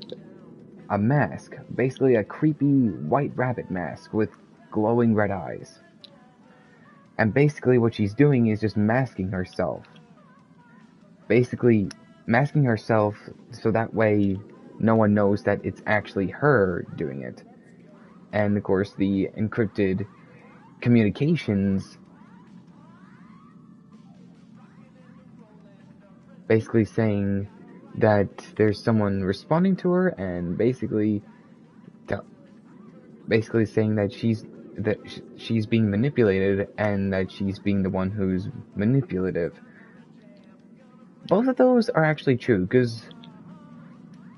[SPEAKER 1] a mask, basically a creepy white rabbit mask with glowing red eyes. And basically what she's doing is just masking herself. Basically masking herself so that way no one knows that it's actually her doing it. And of course the encrypted communications basically saying that there's someone responding to her and basically saying that she's being manipulated and that she's being the one who's manipulative. Both of those are actually true, because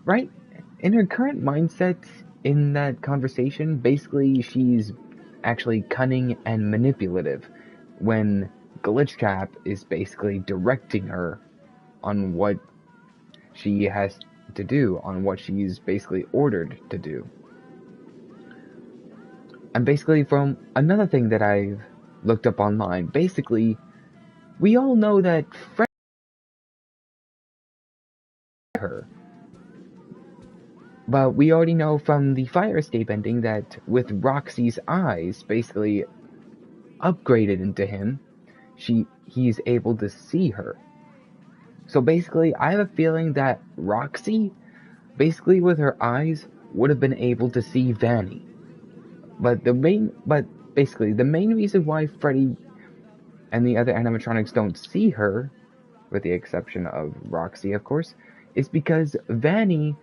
[SPEAKER 1] right in her current mindset in that conversation, basically she's actually cunning and manipulative, when Glitchtrap is basically directing her on what she has to do, on what she's basically ordered to do. And basically, from another thing that I've looked up online, basically, we all know that Freddy her. But we already know from the fire escape ending that with Roxy's eyes basically upgraded into him, he's able to see her. So basically, I have a feeling that Roxy, basically with her eyes, would have been able to see Vanny. But basically, the main reason why Freddy and the other animatronics don't see her, with the exception of Roxy, of course, is because Vanessa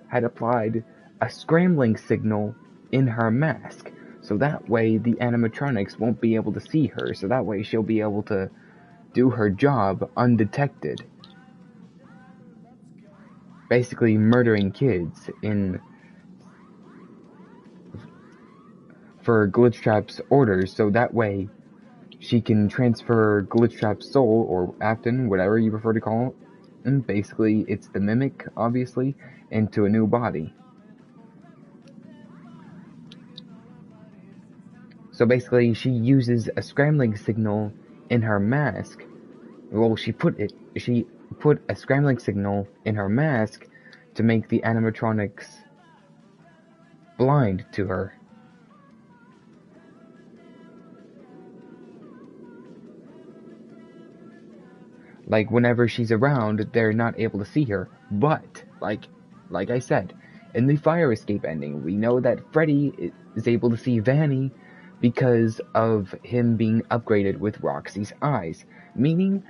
[SPEAKER 1] had applied a scrambling signal in her mask. So that way the animatronics won't be able to see her, so that way she'll be able to do her job undetected. Basically murdering kids for Glitchtrap's orders, so that way she can transfer Glitchtrap's soul, or Afton, whatever you prefer to call it, and basically it's the mimic, obviously, into a new body. So basically she uses a scrambling signal in her mask. Well, she put a scrambling signal in her mask to make the animatronics blind to her. Like, whenever she's around, they're not able to see her. But, like I said, in the fire escape ending, we know that Freddy is able to see Vanny because of him being upgraded with Roxy's eyes. Meaning,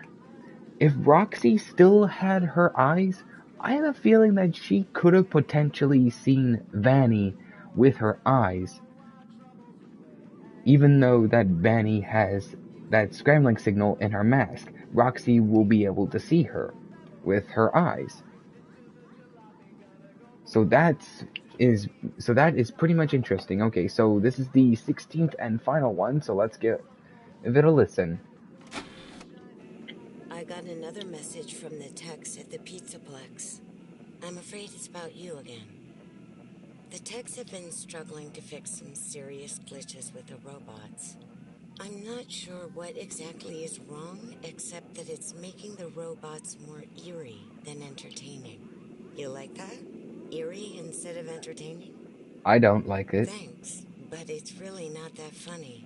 [SPEAKER 1] if Roxy still had her eyes, I have a feeling that she could have potentially seen Vanny with her eyes. Even though that Vanny has that scrambling signal in her mask, Roxy will be able to see her with her eyes. So that is pretty much interesting. Okay, so this is the 16th and final one, so let's give it a listen.
[SPEAKER 5] I got another message from the techs at the Pizzaplex. I'm afraid it's about you again. The techs have been struggling to fix some serious glitches with the robots. I'm not sure what exactly is wrong, except that it's making the robots more eerie than entertaining. You like that? Eerie instead of entertaining?
[SPEAKER 1] I don't like it.
[SPEAKER 5] Thanks, but it's really not that funny.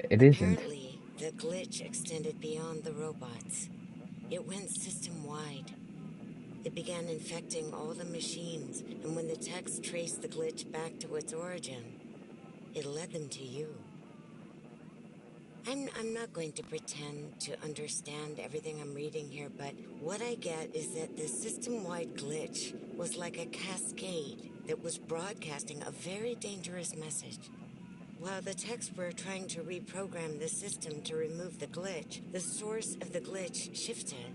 [SPEAKER 1] It isn't.
[SPEAKER 5] Apparently, the glitch extended beyond the robots. It went system-wide. It began infecting all the machines, and when the techs traced the glitch back to its origin, it led them to you. I'm not going to pretend to understand everything I'm reading here, but what I get is that the system-wide glitch was like a cascade that was broadcasting a very dangerous message. While the techs were trying to reprogram the system to remove the glitch, the source of the glitch shifted.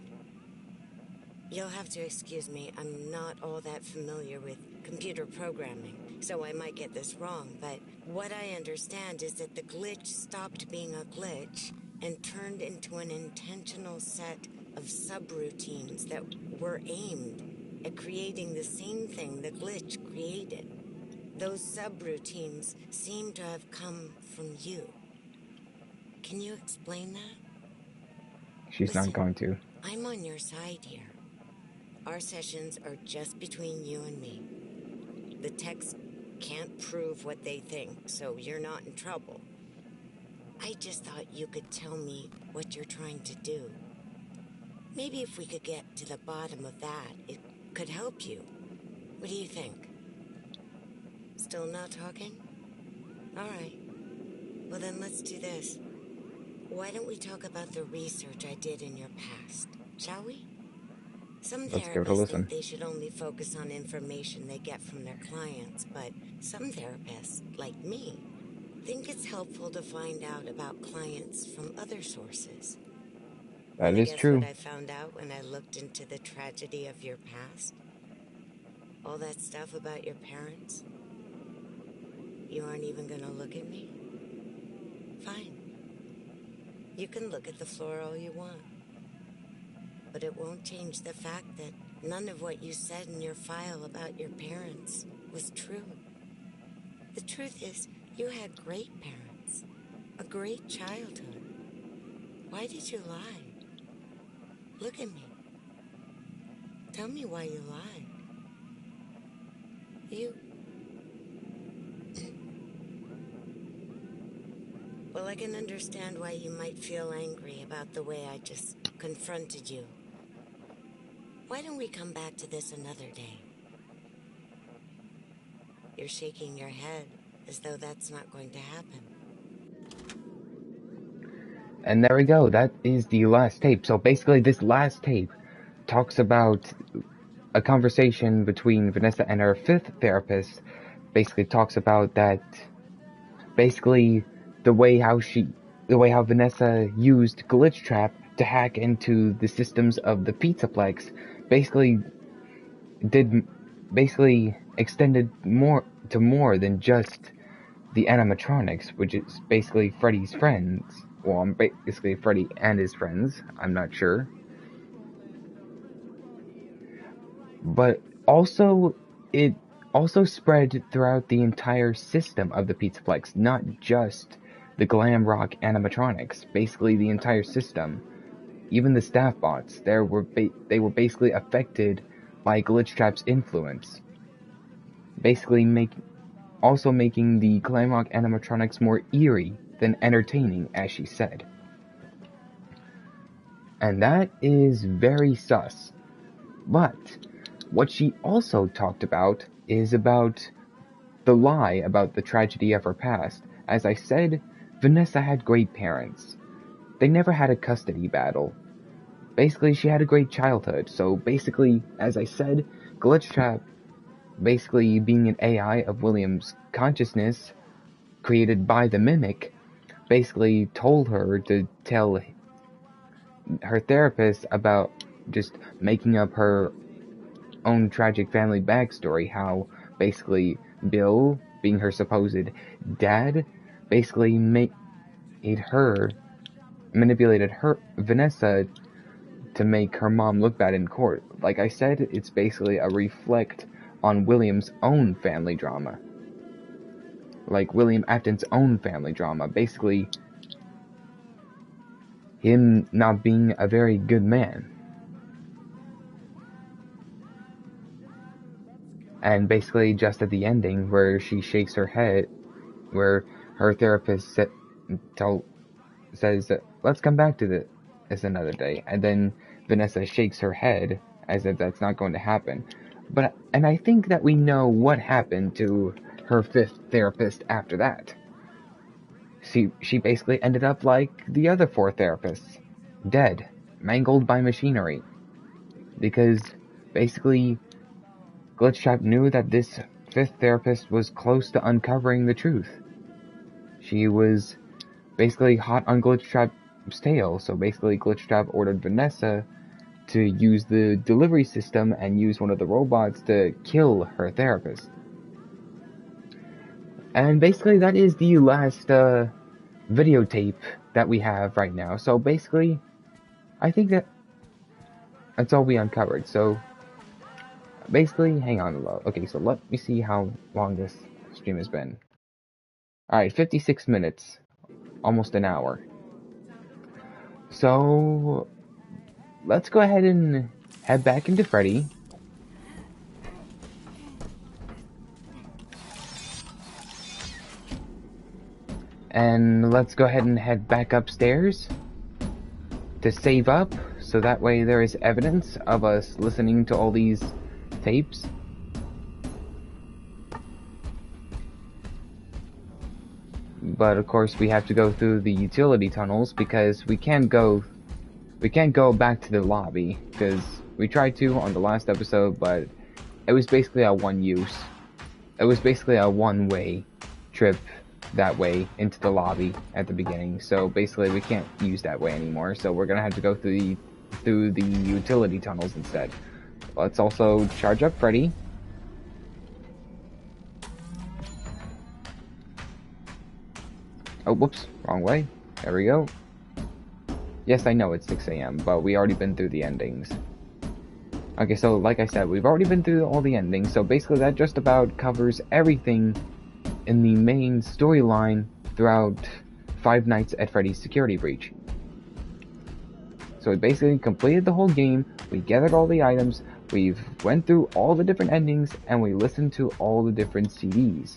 [SPEAKER 5] You'll have to excuse me, I'm not all that familiar with computer programming, so I might get this wrong, but what I understand is that the glitch stopped being a glitch and turned into an intentional set of subroutines that were aimed at creating the same thing the glitch created. Those subroutines seem to have come from you. Can you explain that?
[SPEAKER 1] She's not going to.
[SPEAKER 5] I'm on your side here. Our sessions are just between you and me. The techs can't prove what they think, so you're not in trouble. I just thought you could tell me what you're trying to do. Maybe if we could get to the bottom of that, it could help you. What do you think? Still not talking? All right. Well, then let's do this. Why don't we talk about the research I did in your past, shall we? Some
[SPEAKER 1] Let's give it a
[SPEAKER 5] therapists
[SPEAKER 1] listen.
[SPEAKER 5] think they should only focus on information they get from their clients, but some therapists, like me, think it's helpful to find out about clients from other sources.
[SPEAKER 1] That
[SPEAKER 5] Wanna
[SPEAKER 1] is
[SPEAKER 5] guess
[SPEAKER 1] true.
[SPEAKER 5] what I found out when I looked into the tragedy of your past? All that stuff about your parents? You aren't even gonna look at me? Fine. You can look at the floor all you want. But it won't change the fact that none of what you said in your file about your parents was true. The truth is, you had great parents, a great childhood. Why did you lie? Look at me. Tell me why you lied. Well, I can understand why you might feel angry about the way I just confronted you. Why don't we come back to this another day? You're shaking your head as though that's not going to happen.
[SPEAKER 1] And there we go. That is the last tape. So basically, this last tape talks about a conversation between Vanessa and her fifth therapist. Basically talks about that. Basically, the way how Vanessa used Glitchtrap to hack into the systems of the Pizzaplex. Basically extended more than just the animatronics, which is basically Freddy's friends. Well, basically Freddy and his friends. I'm not sure. But also, it also spread throughout the entire system of the Pizzaplex, not just the glam rock animatronics. Basically, the entire system. Even the staff bots, they were basically affected by Glitchtrap's influence. Basically, making the glam rock animatronics more eerie than entertaining, as she said. And that is very sus. But what she also talked about is about the lie about the tragedy of her past. As I said, Vanessa had great parents. They never had a custody battle. Basically, she had a great childhood. So basically, as I said, Glitchtrap, basically being an AI of William's consciousness, created by the Mimic, basically told her to tell her therapist about just making up her own tragic family backstory, how basically Bill, being her supposed dad, basically manipulated Vanessa to make her mom look bad in court. Like I said, it's basically a reflect on William's own family drama. Like William Afton's own family drama. Basically, him not being a very good man. And basically, just at the ending, where she shakes her head, where her therapist says, let's come back to this another day. And then Vanessa shakes her head as if that's not going to happen. And I think that we know what happened to her fifth therapist after that. She basically ended up like the other four therapists. Dead. Mangled by machinery. Because basically, Glitchtrap knew that this fifth therapist was close to uncovering the truth. She was basically hot on Glitchtrap's tail, so basically Glitchtrap ordered Vanessa to use the delivery system and use one of the robots to kill her therapist. And basically that is the last videotape that we have right now. So basically, I think that's all we uncovered. So basically, hang on a lot. Okay, so let me see how long this stream has been. Alright, 56 minutes. Almost an hour. So let's go ahead and head back into Freddy. And let's go ahead and head back upstairs to save up, so that way there is evidence of us listening to all these tapes. But of course we have to go through the utility tunnels because we can't go back to the lobby, because we tried to on the last episode, but it was basically a one-way trip that way into the lobby at the beginning. So basically we can't use that way anymore, so we're gonna have to go through the utility tunnels instead. Let's also charge up Freddy. Oh, whoops, wrong way. There we go. Yes, I know it's 6 AM, but we already been through the endings. Okay, so like I said, we've already been through all the endings, so basically that just about covers everything in the main storyline throughout Five Nights at Freddy's Security Breach. So we basically completed the whole game, we gathered all the items, we've went through all the different endings, and we listened to all the different CDs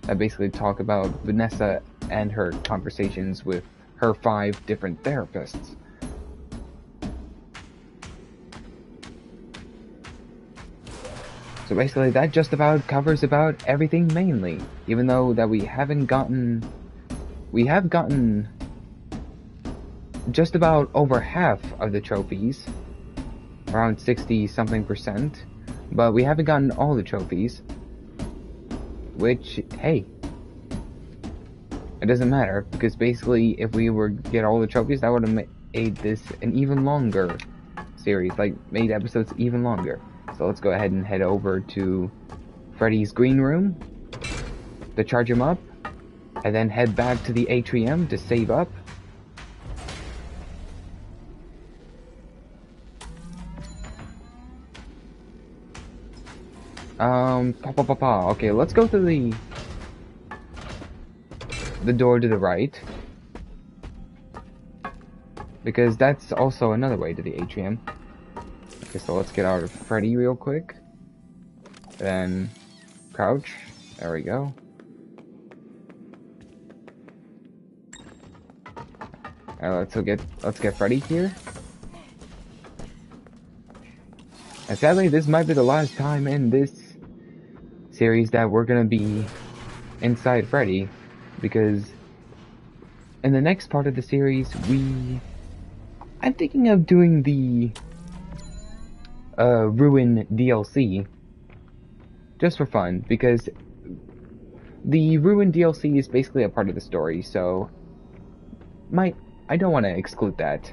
[SPEAKER 1] that basically talk about Vanessa and her conversations with her 5 different therapists. So basically that just about covers about everything mainly, even though that we have gotten just about over half of the trophies, around 60 something %, but we haven't gotten all the trophies, which, hey, it doesn't matter, because basically if we were to get all the trophies, that would have made this an even longer series, like made episodes even longer. So let's go ahead and head over to Freddy's green room to charge him up, and then head back to the atrium to save up. Okay, let's go to the door to the right, because that's also another way to the atrium. Okay, so let's get out of Freddy real quick. Then crouch. There we go. Alright, let's get Freddy here. And sadly, this might be the last time in this series that we're gonna be inside Freddy, because in the next part of the series, I'm thinking of doing the Ruin DLC just for fun, because the Ruin DLC is basically a part of the story, so I don't want to exclude that,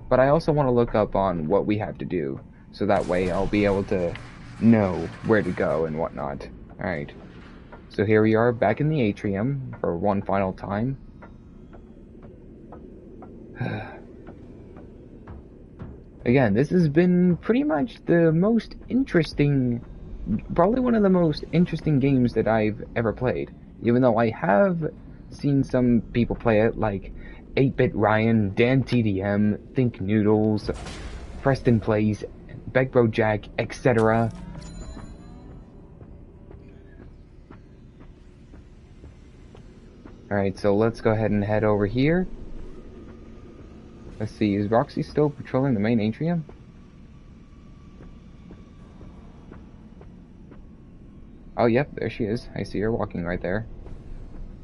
[SPEAKER 1] but I also want to look up on what we have to do, so that way I'll be able to know where to go and whatnot. Alright, so here we are back in the atrium for one final time. Again, this has been pretty much the most interesting, probably one of the most interesting games that I've ever played. Even though I have seen some people play it, like 8-Bit Ryan, Dan TDM, Think Noodles, Preston Plays, Begbro Jack, etc. Alright, so let's go ahead and head over here. Let's see, is Roxy still patrolling the main atrium? Oh, yep, there she is. I see her walking right there.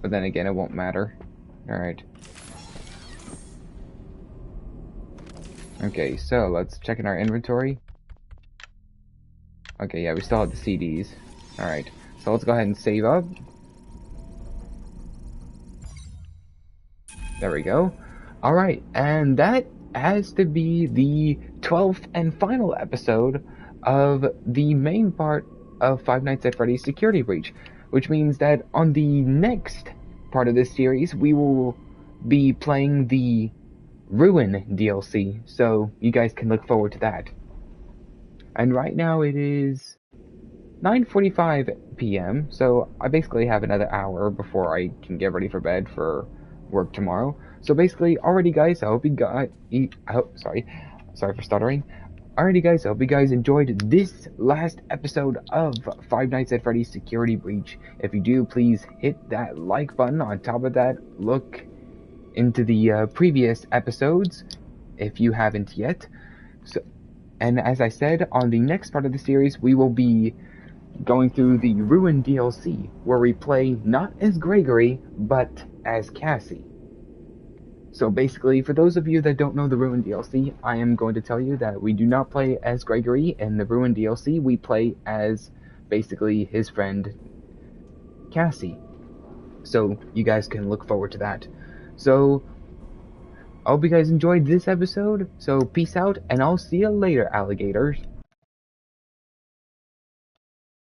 [SPEAKER 1] But then again, it won't matter. Alright. Okay, so let's check in our inventory. Okay, yeah, we still have the CDs. Alright, so let's go ahead and save up. There we go. Alright, and that has to be the 12th and final episode of the main part of Five Nights at Freddy's Security Breach, which means that on the next part of this series, we will be playing the Ruin DLC, so you guys can look forward to that. And right now it is 9:45 p.m., so I basically have another hour before I can get ready for bed for work tomorrow. So basically, alrighty guys, I hope you guys, sorry for stuttering. Alrighty guys, I hope you guys enjoyed this last episode of Five Nights at Freddy's Security Breach. If you do, please hit that like button. On top of that, look into the previous episodes if you haven't yet. So, and as I said, on the next part of the series, we will be going through the Ruin DLC, where we play not as Gregory, but as Cassie. So basically, for those of you that don't know the Ruin DLC, I am going to tell you that we do not play as Gregory in the Ruin DLC. We play as basically his friend Cassie. So you guys can look forward to that. So I hope you guys enjoyed this episode. So peace out, and I'll see you later, alligators.